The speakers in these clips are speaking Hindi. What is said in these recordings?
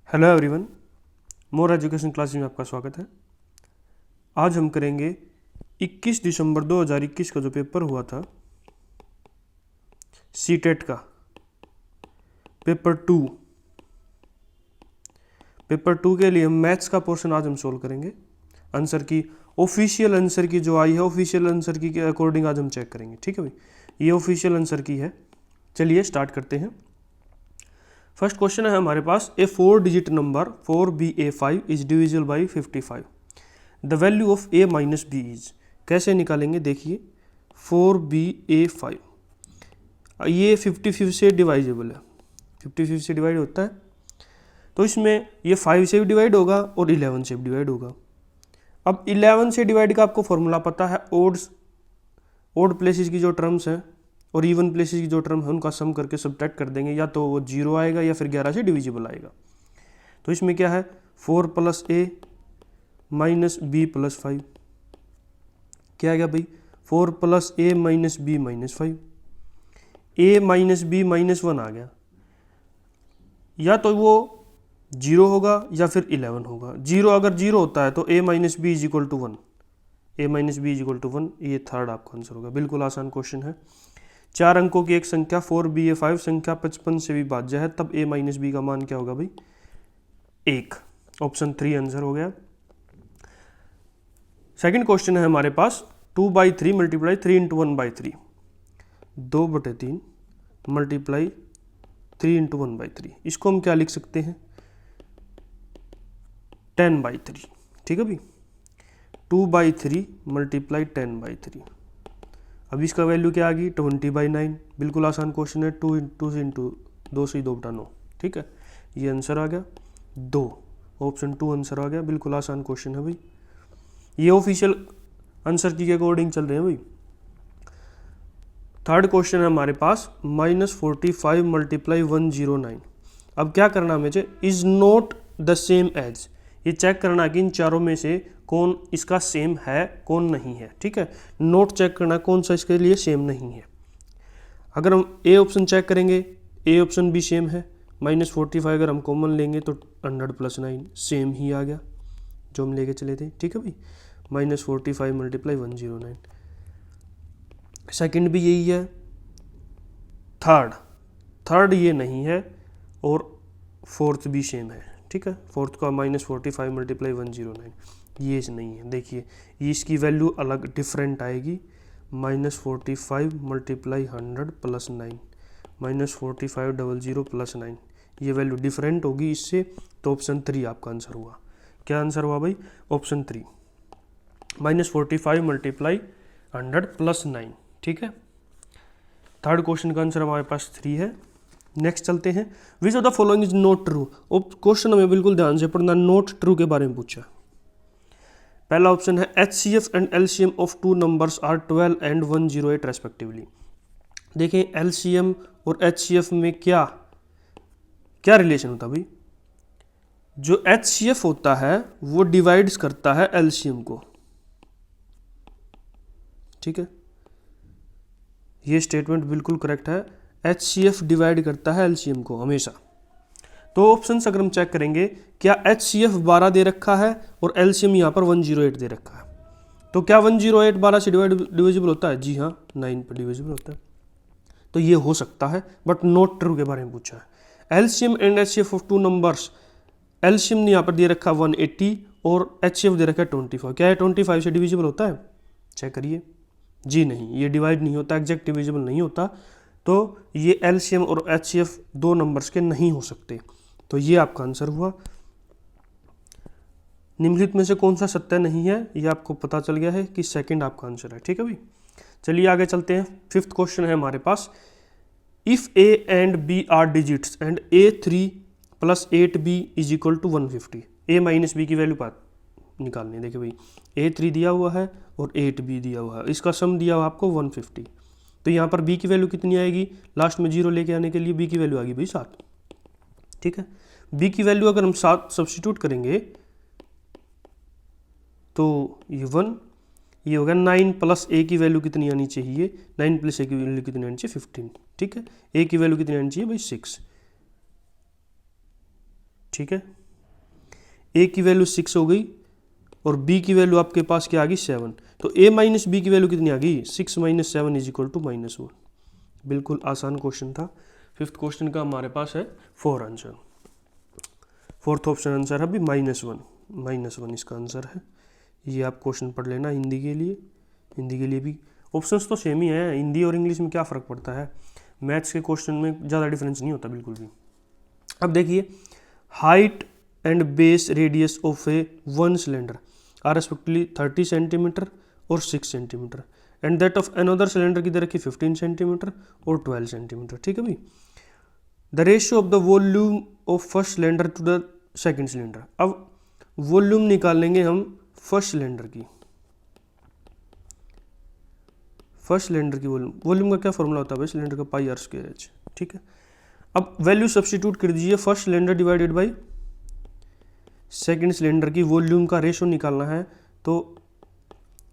Hello everyone, more education classes में आपका स्वागत है। आज हम करेंगे 21 दिसंबर 2021 का जो पेपर हुआ था सीटेट का पेपर टू के लिए हम मैथ्स का पोर्शन आज हम सोल्व करेंगे। आंसर की ऑफिशियल आंसर की जो आई है, ऑफिशियल आंसर की के अकॉर्डिंग आज हम चेक करेंगे। ठीक है भाई, ये ऑफिशियल आंसर की है। चलिए स्टार्ट करते हैं। फर्स्ट क्वेश्चन है हमारे पास, a 4 digit number 4ba5 is divisible by 55। The value of a minus B is. कैसे निकालेंगे देखिए, 4ba5 ये 55 से डिवाइजेबल है, 55 से डिवाइड होता है, तो इसमें ये 5 से भी डिवाइड होगा और 11 से भी डिवाइड होगा। अब 11 से डिवाइड का आपको फॉर्मूला पता है, ओड प्लेसेस की जो टर्म्स हैं और इवन प्लेसेस की जो टर्म है उनका सम करके सब्ट्रैक्ट कर देंगे, या तो वो 0 आएगा या फिर 11 से डिविजिबल आएगा। तो इसमें क्या है, 4 plus a minus B plus 5, क्या आ गया भाई, 4 plus a minus B minus 5, a minus B minus 1 आ गया। या तो वो 0 होगा या फिर 11 होगा। 0 अगर 0 होता है तो a minus B is equal to 1, a minus B is equal to 1, ये थर्ड आपका आंसर होगा। बिल्कुल आसान क्वेश्चन है। 4 अंकों की एक संख्या 4ba5 संख्या 55 से भी भाज्य है, तब a माइनस बी का मान क्या होगा भाई, 1। ऑप्शन 3 आंसर हो गया। सेकंड क्वेश्चन है हमारे पास, 2/3 मल्टीप्लाई 3 इंटू 1/3, 2/3 मल्टीप्लाई 3 इंटू 1/3, इसको हम क्या लिख सकते हैं, 10/3। ठीक है भाई, 2/3 मल्टीप्लाई 10/3। अब इसका वैल्यू क्या आ गई, 20/9। बिल्कुल आसान क्वेश्चन है, 2 इंटू 2 से 2/9। ठीक है, ये आंसर आ गया 2, ऑप्शन 2 आंसर आ गया। बिल्कुल आसान क्वेश्चन है भाई, ये ऑफिशियल आंसर की के अकॉर्डिंग चल रहे हैं भाई। थर्ड क्वेश्चन है हमारे पास, -45 मल्टीप्लाई 109। अब क्या करना मुझे, is not the same as, ये चेक करना कि इन चारों में से कौन इसका सेम है कौन नहीं है। ठीक है, नोट चेक करना कौन सा इसके लिए सेम नहीं है। अगर हम ए ऑप्शन चेक करेंगे, ए ऑप्शन भी सेम है। -45 अगर हम कॉमन लेंगे तो 100 + 9 सेम ही आ गया जो हम लेके चले थे। ठीक है भाई, -45 मल्टीप्लाई 109। सेकंड भी यही है। थर्ड ये नहीं है और फोर्थ भी सेम है। ठीक है, फोर्थ का -45 मल्टीप्लाई 109 ये नहीं है। देखिए ये इसकी वैल्यू अलग डिफरेंट आएगी, -45 मल्टीप्लाई 100 + 9, -45 00 + 9, ये वैल्यू डिफरेंट होगी इससे। तो ऑप्शन 3 आपका आंसर हुआ। क्या आंसर हुआ भाई, ऑप्शन 3, -45 मल्टीप्लाई 100 + 9। ठीक है, थर्ड क्वेश्चन का आंसर हमारे पास 3 है। नेक्स्ट चलते हैं, विच of the following is not true. Question हमें बिल्कुल ध्यान से पढ़ना, नॉट ट्रू के बारे में पूछा। पहला ऑप्शन है, HCF and LCM of 2 numbers are 12 and 108 respectively. देखें LCM और HCF में क्या रिलेशन होता है भाई, जो HCF होता है वो डिवाइड्स करता है LCM को। ठीक है, ये स्टेटमेंट बिल्कुल करेक्ट है, HCF डिवाइड करता है LCM को हमेशा। तो ऑप्शंस अगर हम चेक करेंगे, क्या HCF 12 दे रखा है और LCM यहाँ पर 108 दे रखा है, तो क्या 108 12 से डिविजिबल होता है, जी हाँ 9 पर डिविजिबल होता है। तो ये हो सकता है, बट नॉट ट्रू के बारे में पूछा है। LCM and HCF of 2 numbers, LCM ने यहाँ पर दे रखा 180 और HCF दे रखा है 25। क्या है 25 से डिविजिबल होता है, चेक करिए, जी नहीं, ये डिवाइड नहीं होता, एग्जैक्ट डिविजिबल नहीं होता। तो ये LCM और HCF 2 नंबर्स के नहीं हो सकते। तो ये आपका आंसर हुआ। निम्नलिखित में से कौन सा सत्य नहीं है, ये आपको पता चल गया है कि सेकंड आपका आंसर है। ठीक है भाई, चलिए आगे चलते हैं। फिफ्थ क्वेश्चन है हमारे पास, if A and B are digits and A3 + 8B is equal to 150। A minus B की वैल्यू निकालनी है। देखिए भाई, A3 दिया हुआ है और 8B दिया हुआ है, इसका सम दिया हुआ आपको 150। तो यहाँ पर B की वैल्यू कितनी आएगी, लास्ट में 0 लेके आने के लिए B की वैल्यू आ गई भाई 7। ठीक है, B की वैल्यू अगर हम 7 सब्स्टिट्यूट करेंगे तो ये 1, ये होगा 9 + A की वैल्यू कितनी आनी चाहिए, 9 + A की वैल्यू कितनी आनी चाहिए, 15। ठीक है, A की वैल्यू कितनी आनी चाहिए भाई 6। ठीक है, ए की वैल्यू 6 हो गई और बी की वैल्यू आपके पास क्या आ गई 7, तो ए माइनस बी की वैल्यू कितनी आ गई 6 माइनस 7 इज इक्वल टू -1। बिल्कुल आसान क्वेश्चन था। फिफ्थ क्वेश्चन का हमारे पास है 4 आंसर। फोर्थ ऑप्शन आंसर है अभी -1 इसका आंसर है। ये आप क्वेश्चन पढ़ लेना हिंदी के लिए। हिंदी के लिए भी ऑप्शंस तो सेम ही है, हिंदी और इंग्लिश में क्या फ़र्क पड़ता है, मैथ्स के क्वेश्चन में ज़्यादा डिफरेंस नहीं होता बिल्कुल भी। अब देखिए, height and base radius of a one cylinder are respectively 30 centimetre और 6 centimetre and that of another cylinder की दे रखी 15 सेंटीमीटर और 12 सेंटीमीटर। ठीक है भाई। The ratio of the volume of first cylinder to the second cylinder. अब वॉल्यूम निकालेंगे हम फर्स्ट सिलेंडर की, फर्स्ट सिलेंडर की वॉल्यूम का क्या फॉर्मूला होता है भाई, सिलेंडर का पाई आर स्क्वायर एच। ठीक है। अब वैल्यू सब्स्टिट्यूट कर दीजिए, first cylinder divided by second cylinder की वॉल्यूम का रेशियो निकालना है। तो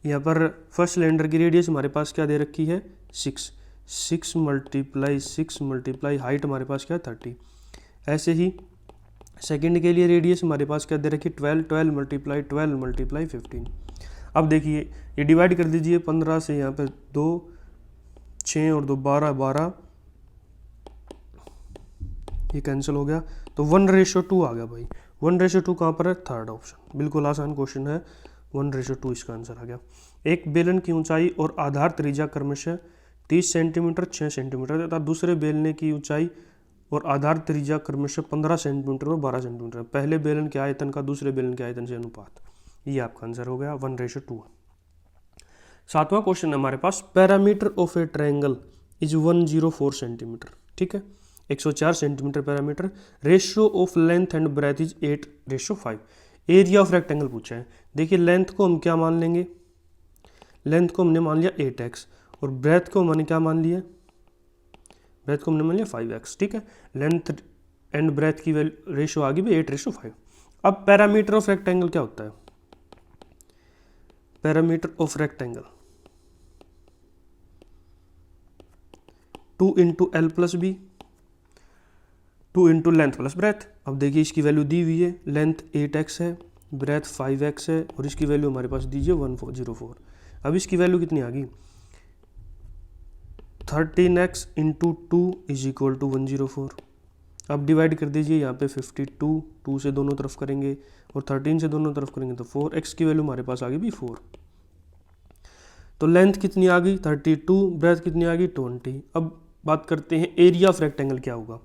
यहाँ पर फर्स्ट सिलेंडर की रेडियस हमारे पास क्या दे रखी है 6 मल्टीप्लाई हाइट हमारे पास क्या है 30। ऐसे ही सेकंड के लिए रेडियस हमारे पास क्या दे रखी 12 मल्टीप्लाई 15। अब देखिए ये डिवाइड कर दीजिए 15 से, यहाँ पे 2 6 और 2 12 ये कैंसिल हो गया, तो 1:2 आ गया भाई। 1:2 कहाँ पर है, थर्ड ऑप्शन। बिल्कुल आसान क्वेश्चन है, 1:2 इसका आंसर आ गया। एक बेलन की ऊंचाई और आधार त्रिज्या क्रमशः 30 सेंटीमीटर 6 सेंटीमीटर तथा दूसरे बेलने की ऊंचाई और आधार त्रिज्या क्रमशः 15 सेंटीमीटर और 12 सेंटीमीटर। पहले बेलन के आयतन का दूसरे बेलन के आयतन से अनुपात, ये आपका आंसर हो गया 1:2। सातवां क्वेश्चन है हमारे पास, parameter of a triangle is 104 centimetre. ठीक है, 104 centimetre parameter. Ratio of length and breadth is 8:5। Area of rectangle पूछा है। देखिए लेंथ को हम क्या मान लेंगे, लेंथ को हमने मान लिया 8x और ब्रेथ को हमने क्या मान लिया, ब्रेथ को हमने मान लिया 5x। ठीक है, लेंथ एंड ब्रेथ की रेशियो आ गई भी 8:5। अब पैरामीटर ऑफ रेक्टेंगल क्या होता है, parameter of rectangle 2 × L + B, 2 × length plus breadth. अब देखिए इसकी वैल्यू दी हुई है, लेंथ 8x है, ब्रेथ 5x है और इसकी वैल्यू हमारे पास दीजिए 1404। अब इसकी वैल्यू कितनी आ गई 13x × 2 = 104। अब डिवाइड कर दीजिए, यहाँ पे 52 2 से दोनों तरफ करेंगे और 13 से दोनों तरफ करेंगे तो 4x की वैल्यू हमारे पास आ गई भी 4। तो लेंथ कितनी आ गई 32, ब्रेथ कितनी आ गई 20। अब बात करते हैं एरिया ऑफ रेक्टेंगल क्या होगा।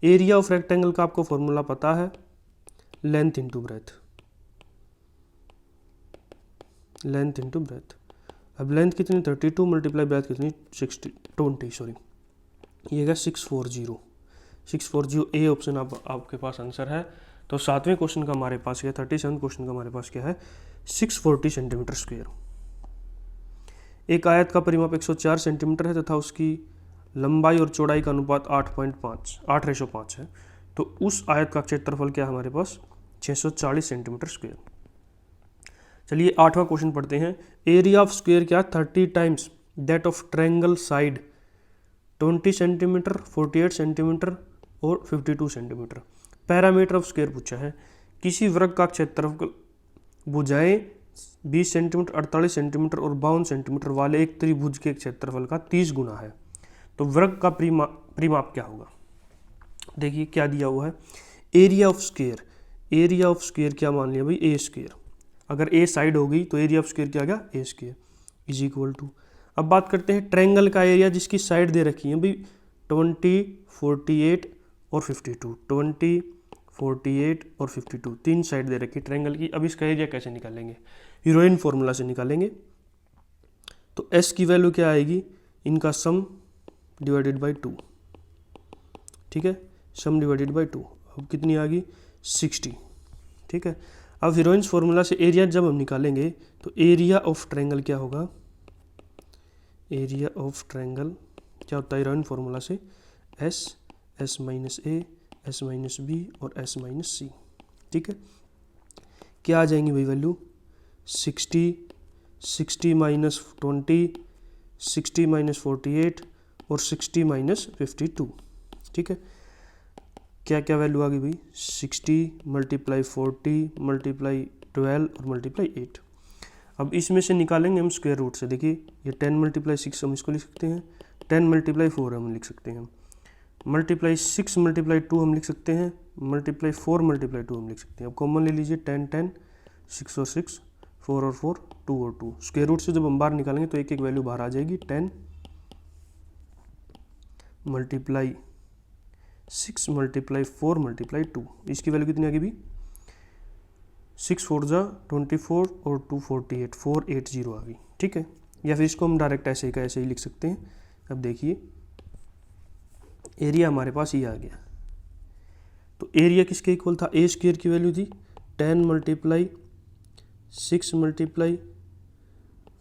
एरिया ऑफ रेक्टेंगल का आपको फॉर्मूला पता है, length into breadth, length into breadth. अब लेंथ कितनी 32 मल्टीप्लाई ब्रेथ कितनी 20 ये है 640 ए ऑप्शन आपके पास आंसर है। तो सातवें क्वेश्चन का हमारे पास क्या, 37 क्वेश्चन का हमारे पास क्या है 640 सेंटीमीटर स्क्वायर। एक आयत का परिमाप 104 सेंटीमीटर है तथा उसकी लंबाई और चौड़ाई का अनुपात 8:5 है, तो उस आयत का क्षेत्रफल क्या है हमारे पास 640 सेंटीमीटर स्क्वायर। चलिए 8वां क्वेश्चन पढ़ते हैं। एरिया ऑफ स्क्वायर क्या 30 times that of triangle side 20 centimetre 48 centimetre और 52 सेंटीमीटर। पैरामीटर ऑफ स्क्वायर पूछा है। किसी वृत्त का क्षेत्रफल भुजाएं 20 सेंटीमीटर 48 सेंटीमीटर और 52 सेंटीमीटर वाले एक त्रिभुज के क्षेत्रफल का 30 गुना है, तो वृत्त का परिमाप क्या होगा। देखिए क्या दिया हुआ है, area of square, area of square क्या मान लिया भाई ए स्क्वायर। अगर ए साइड हो गई तो एरिया ऑफ स्क्वायर क्या आ गया ए स्क्वायर इज इक्वल टू। अब बात करते हैं ट्रायंगल का एरिया जिसकी साइड दे रखी है भाई 20 48 और 52, 20 48 और 52 तीन साइड दे रखी ट्रायंगल की। अब इसका एरिया कैसे निकालेंगे, हीरोइन फॉर्मूला से निकालेंगे। तो एस की वैल्यू क्या आएगी, इनका सम डिवाइडेड बाई 2। ठीक है, सम डिवाइडेड बाई 2। अब कितनी आ गई 60। ठीक है, अब हीरोइंस फॉर्मूला से एरिया जब हम निकालेंगे तो एरिया ऑफ ट्रायंगल क्या होगा, एरिया ऑफ ट्रायंगल क्या होता है हीरोइन फॉर्मूला से S minus A S minus B और एस माइनस सी। ठीक है, क्या आ जाएंगी भाई वैल्यू 60 माइनस 20 60 माइनस 48 और 60 माइनस 52। ठीक है, क्या क्या वैल्यू आ गई भाई, 60 मल्टीप्लाई 40 मल्टीप्लाई 12 और मल्टीप्लाई 8। अब इसमें से निकालेंगे हम स्क्वायर रूट से। देखिए ये 10 मल्टीप्लाई 6 हम इसको लिख सकते हैं, 10 मल्टीप्लाई 4 हम लिख सकते हैं, मल्टीप्लाई 6 मल्टीप्लाई 2 हम लिख सकते हैं, मल्टीप्लाई 4 मल्टीप्लाई 2 हम लिख सकते हैं। अब कॉमन ले लीजिए, 10 10, 6 और 6, 4 और 4, 2 और 2। स्क्वायर रूट से जब हम बाहर निकालेंगे तो एक एक वैल्यू बाहर आ जाएगी। 10 मल्टीप्लाई 6 मल्टीप्लाई 4 मल्टीप्लाई 2, इसकी वैल्यू कितनी आ गई भी, 6 4 जा 24 और 2 48, 480 आ गई। ठीक है, या फिर इसको हम डायरेक्ट ऐसे का ऐसे ही लिख सकते हैं। अब देखिए एरिया हमारे पास ये आ गया। तो एरिया किसके इक्वल था, ए स्क्वायर की वैल्यू थी 10 मल्टीप्लाई 6 मल्टीप्लाई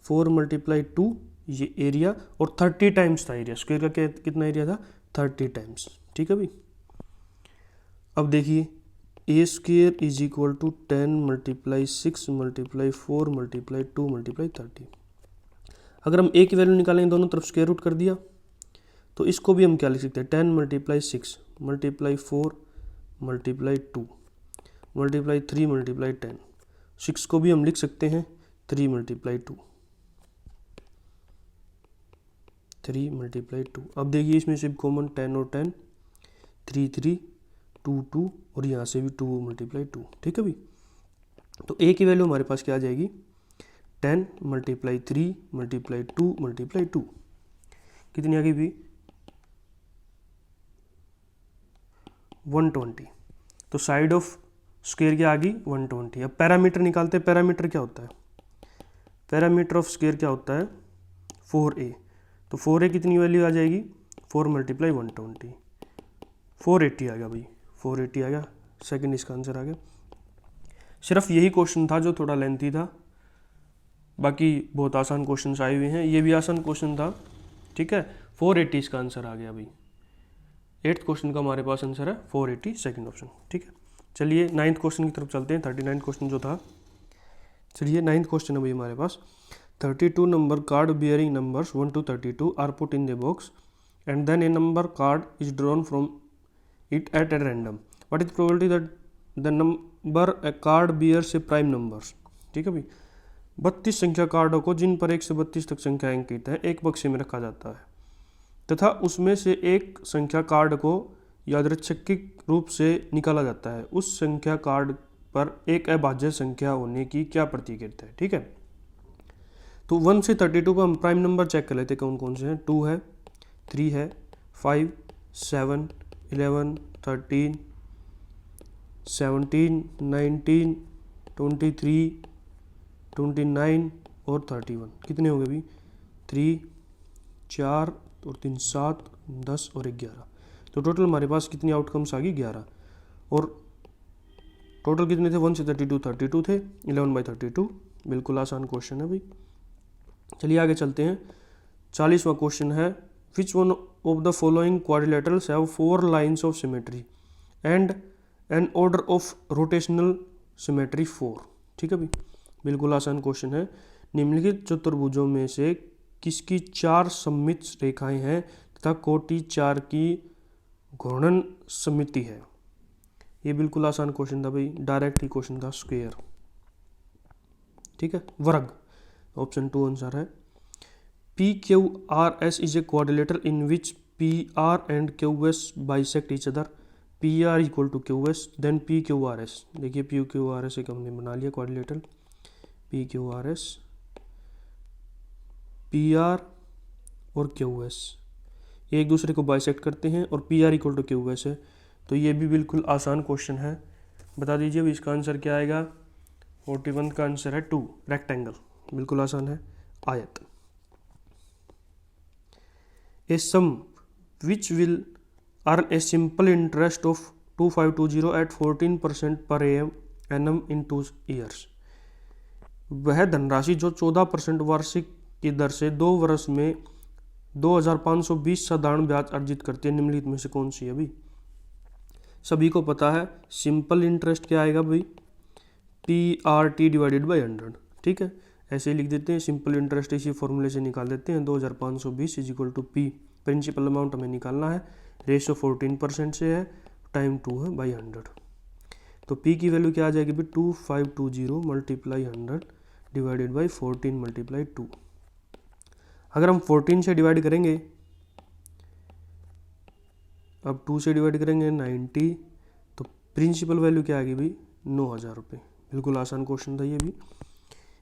4 मल्टीप्लाई 2, ये एरिया, और 30 टाइम्स था एरिया। स्क्वायर का कितना एरिया था, 30 टाइम्स। ठीक है भाई। अब देखिए A square is equal to 10 multiply 6 multiply 4 multiply 2 multiply 30। अगर हम ए की वैल्यू निकालेंगे, दोनों तरफ स्क्वायर रूट कर दिया, तो इसको भी हम क्या लिख सकते हैं, 10 multiply 6 multiply 4 multiply 2 multiply 3 multiply 10। 6 को भी हम लिख सकते हैं 3 मल्टीप्लाई 2, 3 मल्टीप्लाई 2। अब देखिए इसमें से कॉमन 10 और 10, 3 3 2 2, और यहाँ से भी 2 मल्टीप्लाई 2। ठीक है भाई। तो ए की वैल्यू हमारे पास क्या आ जाएगी, 10 मल्टीप्लाई 3 मल्टीप्लाई 2 मल्टीप्लाई 2, कितनी आ गई भी, 120। तो साइड ऑफ स्क्वायर क्या आ गई, 120। अब पैरामीटर निकालते हैं। पैरामीटर क्या होता है, पैरामीटर ऑफ स्क्वायर क्या होता है, 4a। तो 4a कितनी वैल्यू आ जाएगी, 4 मल्टीप्लाई 120, 480 आ गया भाई, 480 आ गया। सेकंड इसका आंसर आ गया। सिर्फ यही क्वेश्चन था जो थोड़ा लेंथी था, बाकी बहुत आसान क्वेश्चन आए हुए हैं। ये भी आसान क्वेश्चन था। ठीक है, 480 इसका आंसर आ गया भाई। 8th क्वेश्चन का हमारे पास आंसर है 480, सेकंड ऑप्शन। ठीक है, चलिए 9th क्वेश्चन की तरफ चलते हैं। 39 क्वेश्चन जो था, चलिए 9th क्वेश्चन है भाई हमारे पास। 32 number card bearing numbers 1 to 32 are put in the box and then a number card is drawn from it at a random. What is probability that the number a card bears a prime numbers. ठीक है भाई, 32 संख्या कार्डों को जिन पर 1 से 32 तक संख्या अंकित है एक बक्से में रखा जाता है तथा उसमें से एक संख्या कार्ड को यादृच्छिक रूप से निकाला जाता है। उस संख्या कार्ड पर एक अभाज्य संख्या होने की क्या प्रतीक है। ठीक है, तो 1 से 32 पर हम प्राइम नंबर चेक कर लेते हैं कौन कौन से हैं। 2 है, 3 है, 5, 7, 11, 13, 17, 19, 23, 29 और 31। कितने हो गए भी, 3, 4 और 3 7, 10 और 11। तो टोटल हमारे पास कितनी आउटकम्स आ गई, 11। और टोटल कितने थे, 1 से 32 32 थे, 11/32। बिल्कुल आसान क्वेश्चन है भाई। चलिए आगे चलते हैं। 40वां क्वेश्चन है, which one of the following quadrilaterals have 4 lines of symmetry and an order of rotational symmetry 4। ठीक है भाई, बिल्कुल आसान क्वेश्चन है। निम्नलिखित चतुर्भुजों में से किसकी 4 सममित रेखाएं हैं तथा कोटि 4 की घूर्णन समिति है। ये बिल्कुल आसान क्वेश्चन था भाई, डायरेक्ट ही क्वेश्चन था, स्क्वायर। ठीक है, वर्ग। ऑप्शन 2 आंसर है। P Q R S is a quadrilateral in which P R and Q S bisect each other. P R equal to Q S, then P Q R S. देखिए पी क्यू आर एस एक हमने बना लिया quadrilateral, P Q R S, P R और क्यू एस एक दूसरे को बाइसेक्ट करते हैं और P R equal to Q S है। तो ये भी बिल्कुल आसान क्वेश्चन है। बता दीजिए अब इसका आंसर क्या आएगा। 41 का आंसर है 2, रेक्टेंगल। बिल्कुल आसान है, आयत। A sum which will earn a simple interest of 2520 at 14% per annum in 2 years. वह धनराशि जो 14% वार्षिक की दर से 2 वर्ष में 2520 साधारण ब्याज अर्जित करती है, निम्नलिखित में से कौन सी है भाई। सभी को पता है सिंपल इंटरेस्ट क्या आएगा भाई, PRT डिवाइडेड बाई 100। ठीक है, ऐसे ही लिख देते हैं, सिंपल इंटरेस्ट इसी फॉर्मूले से निकाल देते हैं। 2520 is equal to P, principal amount हमें निकालना है, रेशो 14% से है, टाइम 2 है बाई 100। तो p की वैल्यू क्या आ जाएगी भाई 2520 मल्टीप्लाई 100 डिवाइडेड बाई 14 मल्टीप्लाई 2। अगर हम 14 से डिवाइड करेंगे, अब 2 से डिवाइड करेंगे 90, तो प्रिंसिपल वैल्यू क्या आएगी भाई 9000 रुपये। बिल्कुल आसान क्वेश्चन था ये भी,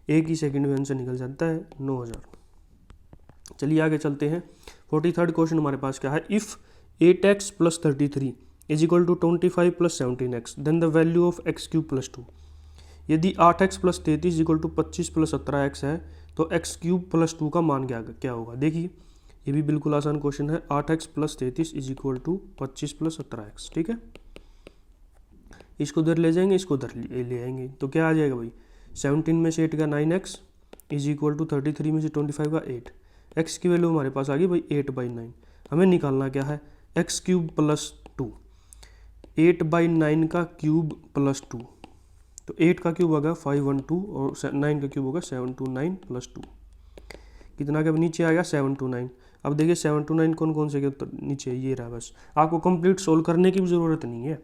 एक ही सेकंड में आंसर निकल जाता है 9000। चलिए आगे चलते हैं। 43rd क्वेश्चन हमारे पास क्या है, if 8x plus 33 is equal to 25 plus 17x then the value of x cube plus 2। यदि 8x plus 33 equal to 25 plus 17x है तो x क्यूब प्लस 2 का मान क्या होगा। देखिए ये भी बिल्कुल आसान क्वेश्चन है, 8x plus 33 is equal to 25 plus 17x। ठीक है, इसको उधर ले जाएंगे, इसको उधर ले आएंगे, तो क्या आ जाएगा भाई 17 में से 8 का 9x इज इक्वल टू 33 में से 25 का 8। x की वैल्यू हमारे पास आ गई भाई 8/9। हमें निकालना क्या है x क्यूब प्लस 2, 8/9 का क्यूब प्लस 2, तो 8 का क्यूब होगा 512 और 9 का क्यूब होगा 729 प्लस 2। कितना का नीचे आएगा 729। अब देखिए 729 कौन कौन से के तो नीचे ये रहा, बस आपको कंप्लीट सोल्व करने की भी ज़रूरत नहीं है,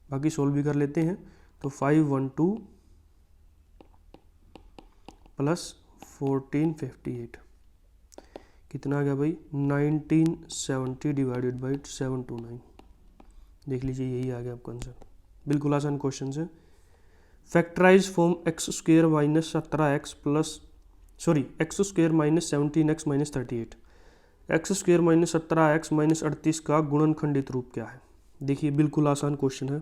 बाकी सोल्व भी कर लेते हैं। तो 512 प्लस 1458 कितना आ गया भाई 1970 डिवाइडेड बाई 729। देख लीजिए यही आ गया आपका आंसर। बिल्कुल आसान क्वेश्चन है। Factorise form X square minus 17x plus X square minus 17x minus 38। X square minus 17x minus 38 का गुणनखंडित रूप क्या है। देखिए बिल्कुल आसान क्वेश्चन है।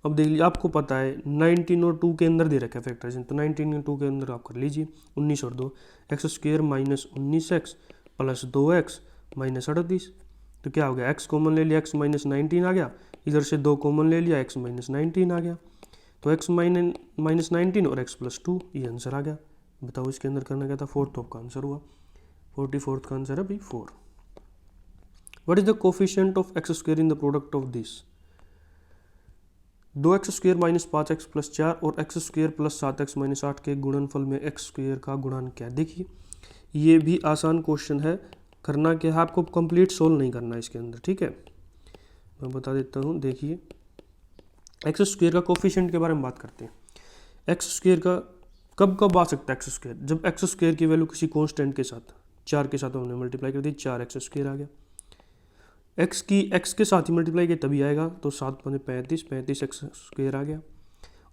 अब देख लीजिए आपको पता है 19 और 2 के अंदर दे रखा है फैक्टराइजेशन, तो 19 और 2 के अंदर आप कर लीजिए 19 और 2, x square minus 19x plus 2x minus 38। तो क्या हो गया x कॉमन ले लिया, x माइनस 19 आ गया, इधर से 2 कॉमन ले लिया, x माइनस 19 आ गया, तो x माइनस 19 और x प्लस 2, ये आंसर आ गया। बताओ इसके अंदर करना क्या था, 4th का आंसर हुआ। 44th का आंसर है भाई 4। What is the coefficient of x square in the product of this. 2x square minus 5x plus 4 और x square plus 7x minus 8 के गुणनफल में x स्क्वेयर का गुणन क्या है। देखिए ये भी आसान क्वेश्चन है, करना क्या है आपको कंप्लीट सोल्व नहीं करना है इसके अंदर, ठीक है, मैं बता देता हूँ। देखिए एक्स स्क्वेयर का कोफिशिएंट के बारे में बात करते हैं। एक्स स्क्वेयर का कब आ सकता है एक्स स्क्वेयर, जब एक्स स्क्वेयर की वैल्यू किसी कॉन्स्टेंट के साथ 4 के साथ हमने मल्टीप्लाई कर दी, 4x स्क्वेयर आ गया। एक्स की एक्स के साथ ही मल्टीप्लाई किया तभी आएगा, तो 7 × 35 एक्स स्क्वेयर आ गया।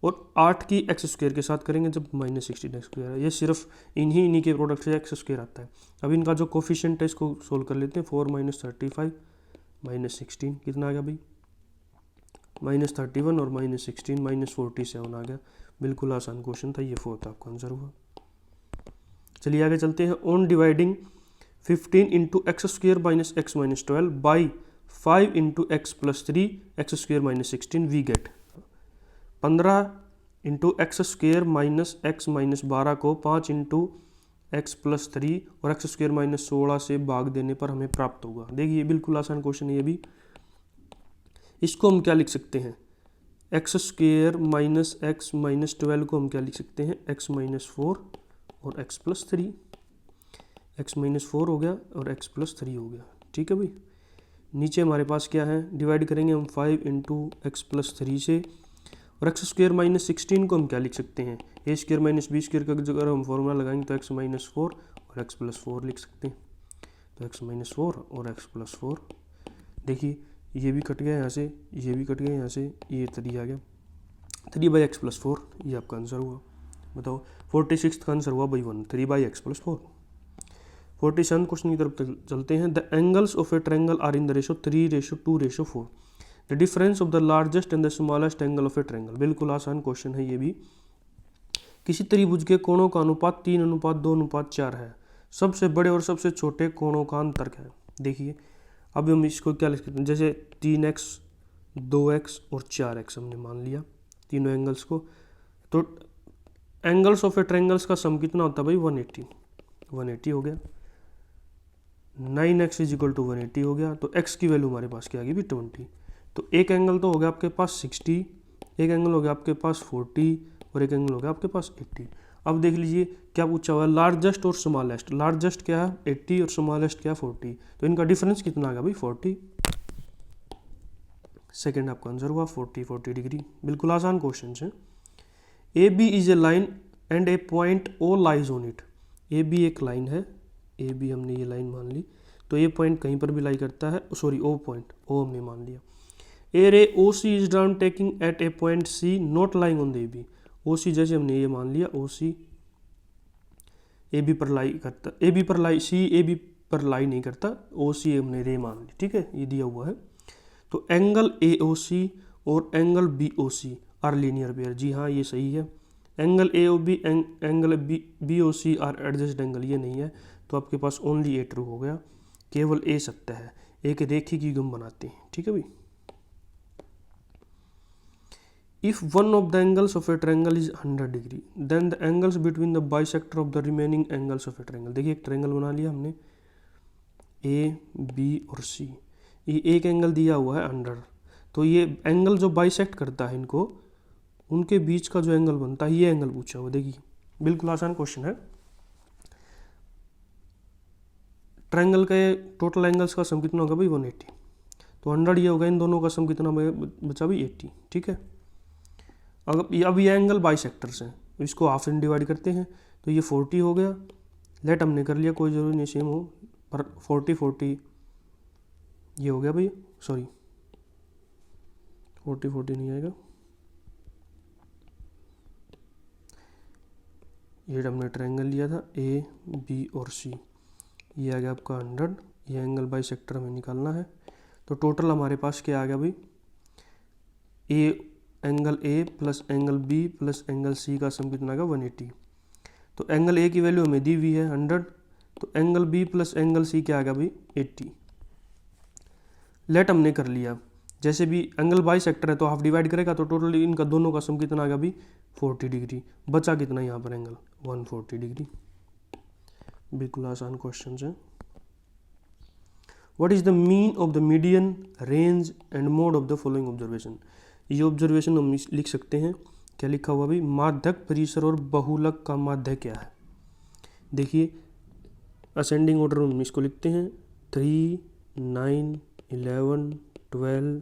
और 8 की एक्स स्क्वेयर के साथ करेंगे जब माइनस 16 एक्स स्क्वेयर है। ये सिर्फ इन्हीं के प्रोडक्ट से एक्स स्क्वेयर आता है। अब इनका जो कोफिशिएंट है इसको सोल्व कर लेते हैं। 4 - 35 माइनस 16 कितना आ गया भाई -31 और -16 -47 आ गया। बिल्कुल आसान क्वेश्चन था, ये 4th आपका आंसर हुआ। चलिए आगे चलते हैं। On dividing 15 × x square minus x minus 12 by 5 × x plus 3 x square minus 16 we get 15 × x square minus x minus 12 को 5 × x प्लस 3 और x स्क्वेयर माइनस 16 से भाग देने पर हमें प्राप्त होगा। देखिए बिल्कुल आसान क्वेश्चन है ये भी। इसको हम क्या लिख सकते हैं, x square minus x minus 12 को हम क्या लिख सकते हैं, x माइनस 4 और x प्लस 3। x माइनस 4 हो गया और x प्लस 3 हो गया, ठीक है भाई। नीचे हमारे पास क्या है, डिवाइड करेंगे हम 5 × x प्लस 3 से, और एक्स स्क्वेयर माइनस 16 को हम क्या लिख सकते हैं, ए स्क्वेयर माइनस बी स्क्वेयर का अगर हम फॉर्मूला लगाएंगे तो x माइनस 4 और x प्लस 4 लिख सकते हैं। तो x माइनस 4 और x प्लस 4, देखिए ये भी कट गया यहाँ से, ये भी कट गया यहाँ से, ये 3 आ गया, 3/x प्लस 4, ये आपका आंसर हुआ। बताओ 46th का आंसर हुआ भाई 1, 3/x प्लस 4। 47 क्वेश्चन की तरफ चलते हैं। The angles of a triangle are in the ratio 3:2:4। The difference of the largest and the smallest angle of a triangle. बिल्कुल आसान क्वेश्चन है ये भी। किसी त्रिभुज के कोणों का अनुपात 3:2:4 है। सबसे बड़े और सबसे छोटे कोणों का अंतर क्या है। देखिए अब हम इसको क्या लिख सकते हैं, जैसे 3x 2x और 4x हमने मान लिया तीनों एंगल्स को, तो एंगल्स ऑफ ए ट्रायंगल्स का सम कितना होता है भाई 180 हो गया। 9x = 180 हो गया, तो x की वैल्यू हमारे पास क्या आ गई भी 20। तो एक एंगल तो हो गया आपके पास 60, एक एंगल हो गया आपके पास 40 और एक एंगल हो गया आपके पास 80। अब देख लीजिए क्या पूछा हुआ है, लार्जेस्ट और स्मॉलेस्ट। लार्जेस्ट क्या है 80 और स्मॉलेस्ट क्या है 40, तो इनका डिफरेंस कितना आ गया भाई 40। सेकेंड आपका आंसर हुआ 40 डिग्री। बिल्कुल आसान क्वेश्चन है। A B is a line and a point O lies on it. A B एक लाइन है, ए बी हमने ये लाइन मान ली, तो ये पॉइंट कहीं पर भी लाई करता है, सॉरी ओ पॉइंट, ओ हमने मान लिया। A ray O C is drawn taking at a point C not lying on the A B. O C जैसे हमने ये मान लिया, ओ सी ए बी पर लाई करता, ए बी पर लाई, सी ए बी पर लाई नहीं करता, ओ सी हमने रे मान ली, ठीक है, ये दिया हुआ है। तो एंगल ए ओ सी और angle B O C are linear pair, जी हाँ ये सही है। Angle A O B angle B O C are adjacent angle, ये नहीं है, तो आपके पास ओनली ए ट्रू हो गया, केवल ए सत्य है, एक रेखिक युग्म बनाते हैं, ठीक है भाई। If one of the angles of a triangle is 100 degree, then the angles between the bisector of the remaining angles of a triangle। देखिए एक ट्रायंगल बना लिया हमने, ए बी और सी, ये एक एंगल दिया हुआ है 100, तो ये एंगल जो बाइसेक्ट करता है इनको, उनके बीच का जो एंगल बनता है, ये एंगल पूछा हुआ। देखिए बिल्कुल आसान क्वेश्चन है। ट्रायंगल के टोटल एंगल्स का सम कितना होगा भाई 180, तो 100 ये होगा, इन दोनों का सम कितना बचा भाई 80, ठीक है। अब ये एंगल बाइसेक्टर्स हैं, इसको हाफ से डिवाइड करते हैं, तो ये 40 हो गया। लेट हमने कर लिया, कोई ज़रूरी नहीं सेम हो, पर 40 ये हो गया भाई, सॉरी 40 नहीं आएगा, ये हमने ट्रायंगल लिया था ए बी और सी, ये आ गया आपका 100, ये एंगल बाइसेक्टर हमें निकालना है। तो टोटल हमारे पास क्या आ गया भाई, angle A plus angle B plus angle C का सम कितना आएगा 180। तो एंगल ए की वैल्यू हमें दी हुई है 100, तो angle B plus angle C क्या आ गया भाई 80। लेट हमने कर लिया, जैसे भी एंगल बाइसेक्टर है तो हाफ डिवाइड करेगा, तो टोटल इनका दोनों का सम कितना आ गया भाई 40 डिग्री, बचा कितना यहाँ पर एंगल 140 डिग्री। बिल्कुल आसान क्वेश्चन है। What is the mean of the median, range and mode of the following observation. ये ऑब्जर्वेशन हम लिख सकते हैं, क्या लिखा हुआ भाई, माध्यक परिसर और बहुलक का माध्य क्या है। देखिए असेंडिंग ऑर्डर में इसको लिखते हैं 3, 9, 11, 12,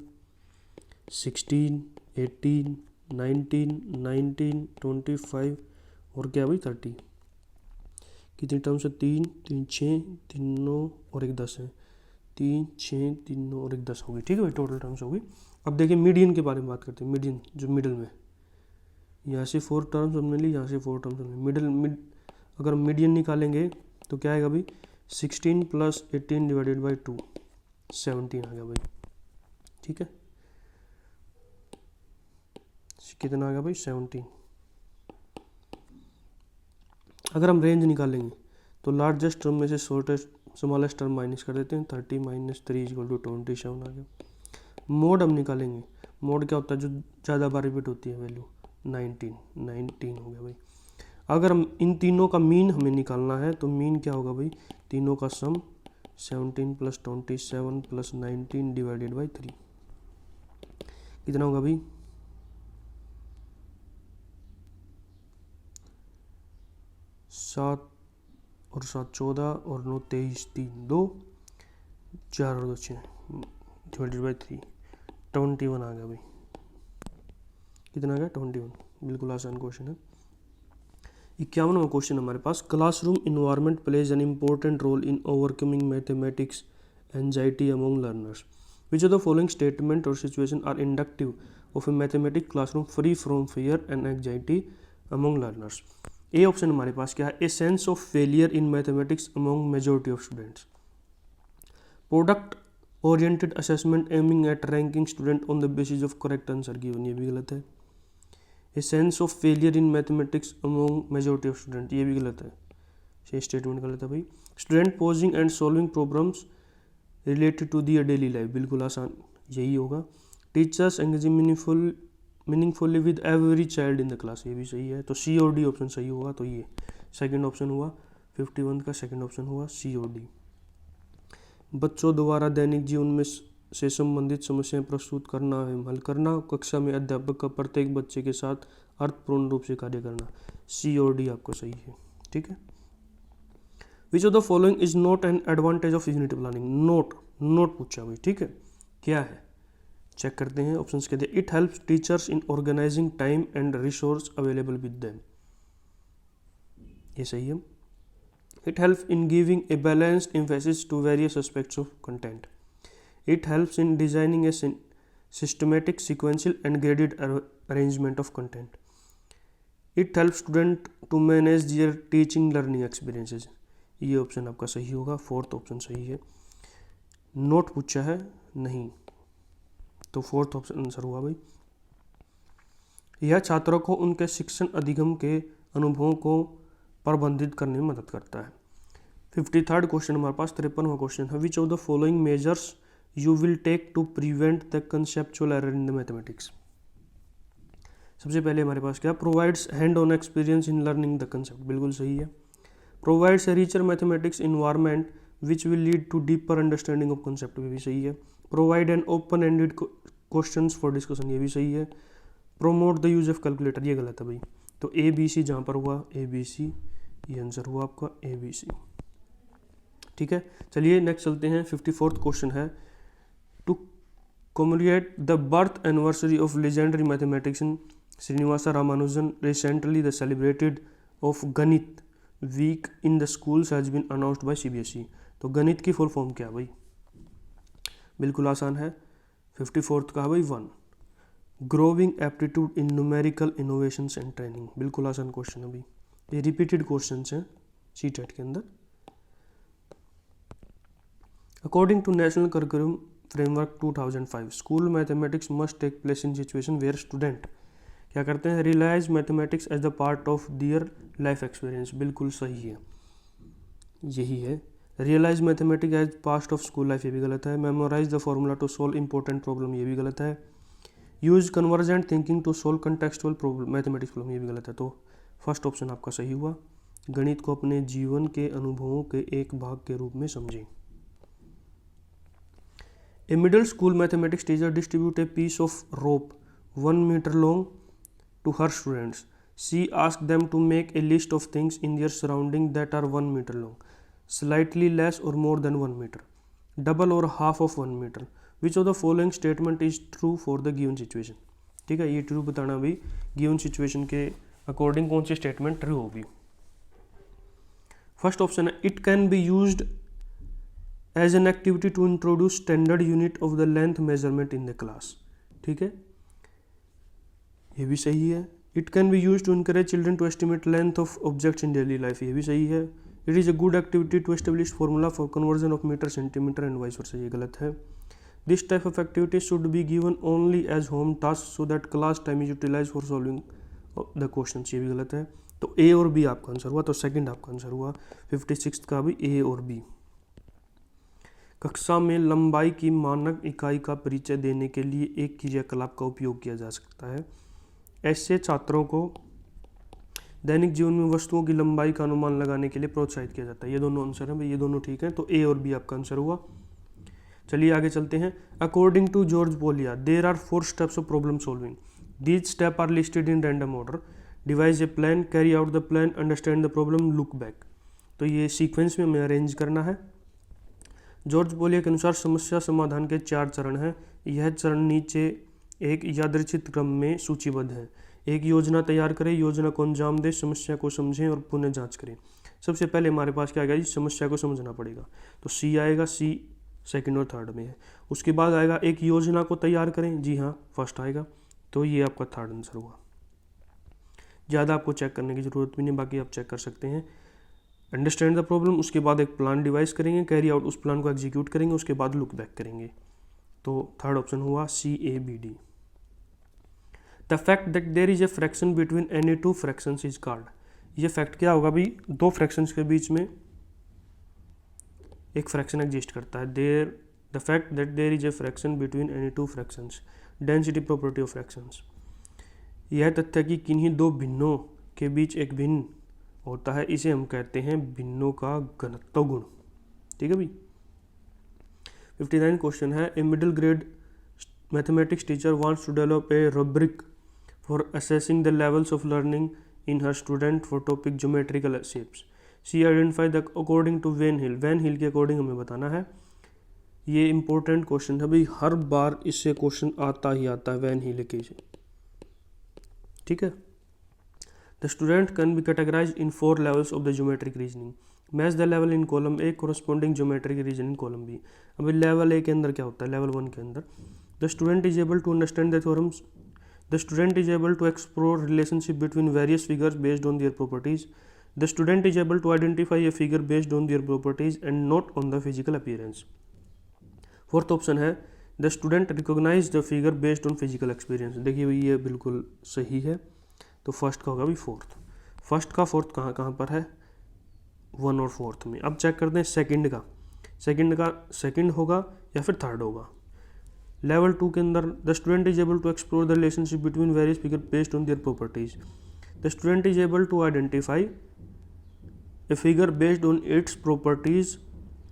16, 18, 19, 25 और क्या भाई 30। कितनी टर्म्स है, 3, 3, 6, 3, 9 और एक 10 है, 3, 6, 3, 9 और एक 10 होगी, ठीक है भाई, टोटल टर्म्स होगी। अब देखिए मीडियन के बारे में बात करते हैं। मीडियन जो मिडल में, यहाँ से 4 टर्म्स हमने ली, यहाँ से 4 टर्म्स हमने मिड अगर मीडियन निकालेंगे तो क्या आएगा भाई 16 + 18 डिवाइडेड बाई 2, 17 आ गया भाई, ठीक है, कितना आ गया भाई 17। अगर हम रेंज निकालेंगे तो लार्जेस्ट टर्म में से स्मॉलेस्ट टर्म माइनस कर देते हैं, 30 - 3 = 27 आ गया। मोड हम निकालेंगे, मोड क्या होता है, जो ज़्यादा बार रिपीट होती है वैल्यू, 19 हो गया भाई। अगर हम इन तीनों का मीन हमें निकालना है, तो मीन क्या होगा भाई, तीनों का सम 17 + 27 + 19 डिवाइडेड बाई 3, कितना होगा भाई 7 और 7 14 और 9 23, 3 2 4 और 2 6 डिवाइडेड बाई 3, 21 आ गया भाई, कितना आ गया 21। बिल्कुल आसान क्वेश्चन है। 51वां क्वेश्चन हमारे पास, classroom environment plays an important role in overcoming mathematics anxiety among learners. Which of the following statement or situation are inductive of a mathematic classroom free from fear and anxiety among learners. A option हमारे पास क्या है, ए sense of failure in mathematics among majority of students, product oriented assessment aiming at ranking student on the basis of correct answer given, ये भी गलत है। ए sense of failure in mathematics among majority of student, ये भी गलत है, ये स्टेटमेंट गलत है भाई। Student posing and solving problems related to their daily life, बिल्कुल आसान यही होगा। Teachers engaging meaningfully with every child in the class, ये भी सही है, तो सी और डी ऑप्शन सही होगा, तो ये सेकंड ऑप्शन हुआ 51 का सेकंड ऑप्शन हुआ सी और डी। बच्चों द्वारा दैनिक जीवन में से संबंधित समस्याएं प्रस्तुत करना एवं हल करना, कक्षा में अध्यापक का प्रत्येक बच्चे के साथ अर्थपूर्ण रूप से कार्य करना, सी और डी आपका सही है। ठीक है। विच of the following is not an advantage of unit planning, note पूछा भाई। ठीक है, क्या है चेक करते हैं। ऑप्शंस कहते हैं it helps teachers in organising time and resource available with them, ये सही है। It helps in giving a balanced emphasis to various aspects of content. It helps in designing a systematic sequential and graded arrangement of content. It helps student to manage their teaching learning experiences. ये ऑप्शन आपका सही होगा, फोर्थ ऑप्शन सही है। नोट पूछा है नहीं, तो फोर्थ ऑप्शन आंसर हुआ भाई। यह छात्रों को उनके शिक्षण अधिगम के अनुभवों को प्रबंधित करने में मदद करता है। 53rd क्वेश्चन हमारे पास 53वां क्वेश्चन है। विच of the following measures you will take to prevent the conceptual error in the mathematics। सबसे पहले हमारे पास क्या, provides hand-on experience in learning the concept, बिल्कुल सही है। provides a richer mathematics environment which will lead to deeper understanding of concept, ये भी सही है। provide an open-ended questions for discussion, ये भी सही है। promote the use of calculator, ये गलत है भाई। तो ए बी सी जहाँ पर हुआ ए बी सी, ये आंसर हुआ आपका ए बी सी। ठीक है, चलिए नेक्स्ट चलते हैं। 54th क्वेश्चन है to commemorate the birth anniversary of legendary mathematician Srinivasa Ramanujan, recently the celebrated of Ganit week in the schools has been announced by CBSE। तो गणित की फुल फॉर्म क्या है भाई, बिल्कुल आसान है। 54th का है भाई 1 growing aptitude in numerical innovations and training, बिल्कुल आसान क्वेश्चन है भाई। ये रिपीटेड क्वेश्चन हैं CTET के अंदर। According to national curriculum framework 2005 school mathematics must take place in situation where student क्या करते हैं, realise mathematics as the part of their life experience, बिल्कुल सही है, यही है। Realise mathematics as part of school life, ये भी गलत है। Memorise the formula to solve important problem, ये भी गलत है। Use convergent thinking to solve contextual problem mathematics problem, ये भी गलत है। तो फर्स्ट ऑप्शन आपका सही हुआ। गणित को अपने जीवन के अनुभवों के एक भाग के रूप में समझें। A middle school mathematics teacher distributed a piece of rope 1 meter long to her students. She asked them to make a list of things in their surrounding that are 1 meter long, slightly less or more than 1 meter, double or half of 1 meter. Which of the following statement is true for the given situation? ठीक है, ये ट्रू बताना भाई, गिवन सिचुएशन के अकॉर्डिंग कौन सी स्टेटमेंट ट्रू होगी। फर्स्ट ऑप्शन है it can be used as an activity to introduce standard unit of the length measurement in the class, ठीक है, ये भी सही है। It can be use to encourage children to estimate length of objects in daily life, ये भी सही है। It is a good activity to establish formula for conversion of metre centimetre and vice वर्सा, ये गलत है। This type of activity should be given only as home task so that class time is utilise for solving the question, ये भी गलत है। तो ए और बी आपका आंसर हुआ, तो सेकंड आपका आंसर हुआ 56 का भी ए और बी। कक्षा में लंबाई की मानक इकाई का परिचय देने के लिए एक क्रियाकलाप का उपयोग किया जा सकता है। ऐसे छात्रों को दैनिक जीवन में वस्तुओं की लंबाई का अनुमान लगाने के लिए प्रोत्साहित किया जाता है। ये दोनों आंसर हैं भाई, ये दोनों ठीक हैं, तो ए और बी आपका आंसर हुआ। चलिए आगे चलते हैं। According to George Polya there are 4 steps of problem solving. These step are listed in random order. Devise a plan, carry out the plan, understand the problem, look back. तो ये सीक्वेंस में हमें अरेंज करना है। जॉर्ज पोलिया के अनुसार समस्या समाधान के 4 चरण हैं। यह चरण नीचे एक यादृच्छिक क्रम में सूचीबद्ध है। एक योजना तैयार करें, योजना को अंजाम दें, समस्या को समझें और पुनः जांच करें। सबसे पहले हमारे पास क्या आएगा जी, समस्या को समझना पड़ेगा, तो सी आएगा, सी सेकंड और थर्ड में है। उसके बाद आएगा एक योजना को तैयार करें, जी हाँ फर्स्ट आएगा, तो ये आपका थर्ड आंसर हुआ। ज़्यादा आपको चेक करने की ज़रूरत भी नहीं, बाकी आप चेक कर सकते हैं। अंडरस्टैंड द प्रॉब्लम, उसके बाद एक प्लान डिवाइस करेंगे, कैरी आउट, उस प्लान को एग्जीक्यूट करेंगे, उसके बाद लुक बैक करेंगे। तो थर्ड ऑप्शन हुआ CABD। The fact that there is a fraction between any 2 fractions is called. ये फैक्ट क्या होगा भाई, 2 फ्रैक्शंस के बीच में एक फ्रैक्शन एग्जिस्ट करता है। The fact that there is a fraction between any 2 fractions, density property of fractions. यह तथ्य कि किन्हीं 2 भिन्नों के बीच एक भिन्न होता है, इसे हम कहते हैं भिन्नों का घनत्व गुण, ठीक है भाई। 59 क्वेश्चन है। A middle grade mathematics teacher wants to develop a rubric for assessing the levels of learning in हर student for topic geometrical shapes. C identify the according to Van Hiele. Van Hiele के अकॉर्डिंग हमें बताना है। ये इंपॉर्टेंट क्वेश्चन है भाई, हर बार इससे क्वेश्चन आता ही आता है वैन हिल के से, ठीक है। The student can be categorise in 4 levels of the geometric reasoning. Match the level in column A corresponding geometric reason in column B. अभी लेवल ए के अंदर क्या होता है, लेवल 1 के अंदर the student is able to understand the theorems. The student is able to explore relationship between various figures based on their properties. The student is able to identify a figure based on their properties and not on the physical appearance. Fourth option है the student recognize the figure based on physical experience. देखिए भाई ये बिल्कुल सही है, तो फर्स्ट का होगा भी फोर्थ। फर्स्ट का फोर्थ कहाँ कहाँ पर है, 1 और 4 में। अब चेक करते हैं सेकंड का सेकंड होगा या फिर थर्ड होगा। लेवल 2 के अंदर the student is able to explore the relationship between various figure based on their properties. The student is able to identify a figure based on its properties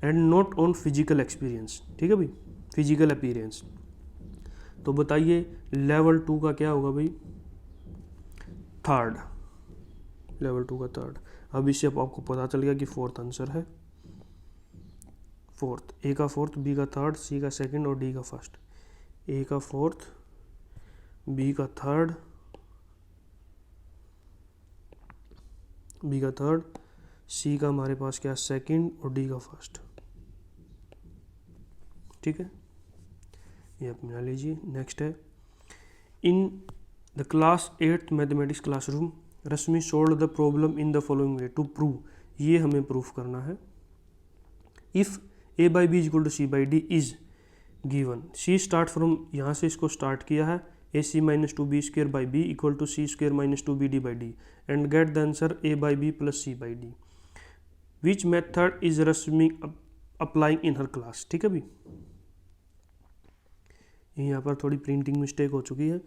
and not on physical experience, ठीक है भाई, फिजिकल अपीयरेंस। तो बताइए लेवल 2 का क्या होगा भाई, थर्ड, लेवल 2 का थर्ड। अब इससे आपको पता चल गया कि फोर्थ आंसर है फोर्थ। ए का फोर्थ, बी का थर्ड, सी का सेकंड और डी का फर्स्ट। ए का फोर्थ, बी का थर्ड, बी का थर्ड, सी का हमारे पास क्या सेकंड और डी का फर्स्ट, ठीक है। ये आप बना लीजिए। नेक्स्ट है in the class 8th mathematics classroom Rashmi solve the problem in the following way to prove. ये हमें प्रूफ करना है। If A by B equal to C by D is given. C start from, यहाँ से इसको स्टार्ट किया है, A C minus 2b square by B equal to C square minus 2bd by D and get the answer A by B plus C by D. Which method is Rashmi applying in her class, ठीक है भाई। यहाँ पर थोड़ी प्रिंटिंग मिस्टेक हो चुकी है,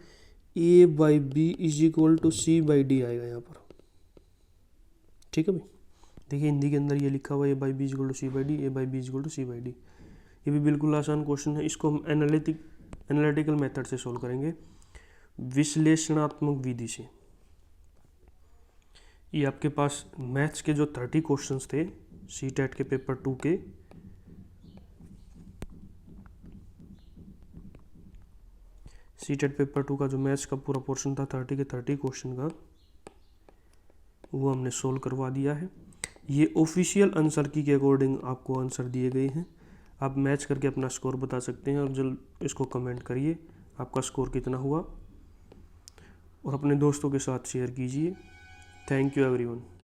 A by B is equal to C by D आएगा यहाँ पर, ठीक है भाई। देखिए हिंदी के अंदर ये लिखा हुआ है A by B is equal to C by D, A by B is equal to C by D. ये भी बिल्कुल आसान क्वेश्चन है। इसको हम एनालिटिकल मेथड से सोल्व करेंगे, विश्लेषणात्मक विधि से। ये आपके पास मैथ्स के जो 30 क्वेश्चंस थे सीटेट के पेपर 2 के, सीटेट पेपर 2 का जो मैथ्स का पूरा पोर्शन था 30 के 30 क्वेश्चन का, वो हमने सोल्व करवा दिया है। ये ऑफिशियल आंसर की के अकॉर्डिंग आपको आंसर दिए गए हैं। आप मैच करके अपना स्कोर बता सकते हैं और जल्द इसको कमेंट करिए आपका स्कोर कितना हुआ और अपने दोस्तों के साथ शेयर कीजिए। Thank you everyone.